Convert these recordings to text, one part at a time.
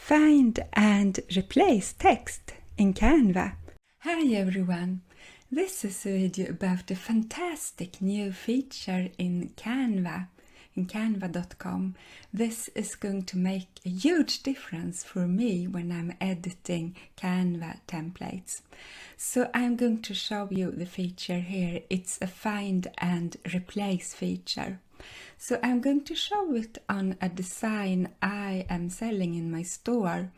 Find and replace text in Canva. Hi everyone! This is a video about a fantastic new feature in Canva, in canva.com. This is going to make a huge difference for me when I'm editing Canva templates. So I'm going to show you the feature here. It's a find and replace feature. So I'm going to show it on a design I am selling in my store.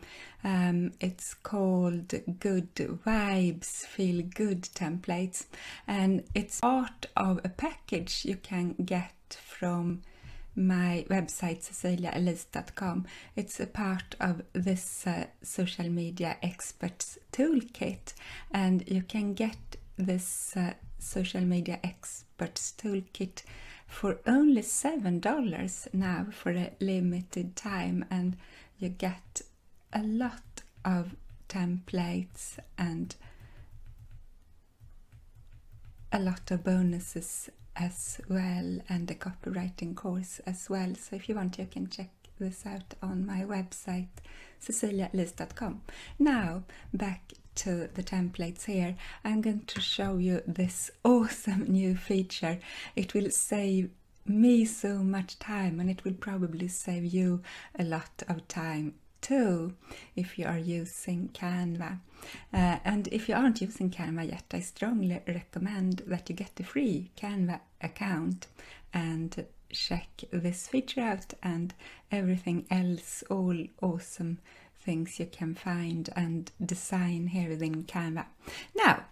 It's called Good Vibes Feel Good Templates, and it's part of a package you can get from my website ceciliaelise.com. It's a part of this social media experts toolkit, and you can get this social media experts toolkit for only $7 now for a limited time, and you get a lot of templates and a lot of bonuses as well, and a copywriting course as well. So if you want, you can check this out on my website ceciliaelise.com. Now back to the templates here. I'm going to show you this awesome new feature. It will save me so much time, and it will probably save you a lot of time too if you are using Canva. And if you aren't using Canva yet, I strongly recommend that you get the free Canva account and check this feature out and everything else, all awesome things you can find and design here within Canva. Now,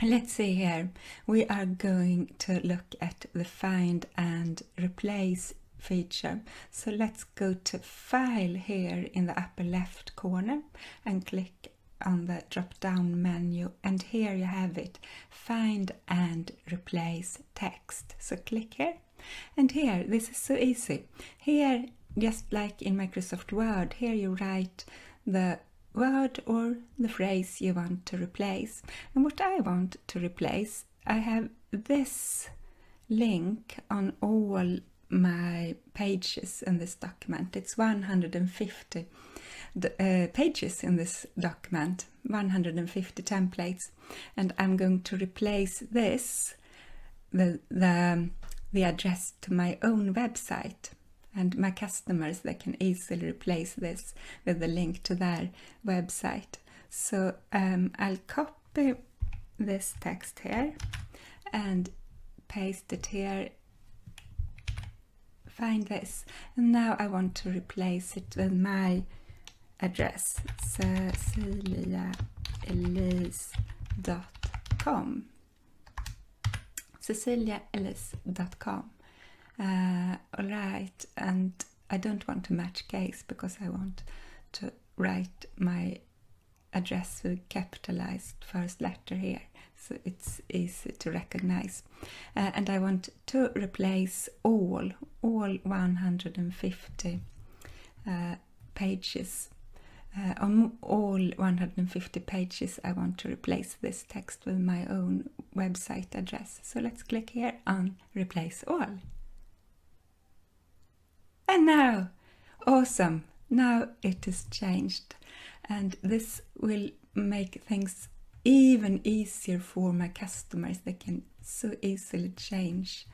let's see here. We are going to look at the find and replace feature. So let's go to File here in the upper left corner and click on the drop down menu, and here you have it, Find and Replace Text. So click here, and here, this is so easy. Here, just like in Microsoft Word, here you write the word or the phrase you want to replace. And what I want to replace, I have this link on all my pages in this document. It's 150 pages in this document, 150 templates, and I'm going to replace this, the address to my own website, and my customers, they can easily replace this with the link to their website. So I'll copy this text here and paste it here. Find this, and now I want to replace it with my address, ceciliaelise.com. ceciliaelise.com. Alright, and I don't want to match case because I want to write my address with capitalized first letter here, so it's easy to recognize. And I want to replace all 150 pages. On all 150 pages I want to replace this text with my own website address. So let's click here on Replace All. And now, awesome, now it is changed, and this will make things even easier for my customers. They can so easily change.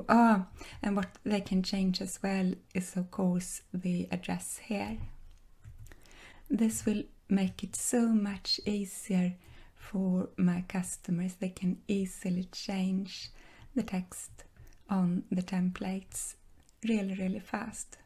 And what they can change as well is, of course, the address here. This will make it so much easier for my customers. They can easily change the text on the templates really fast.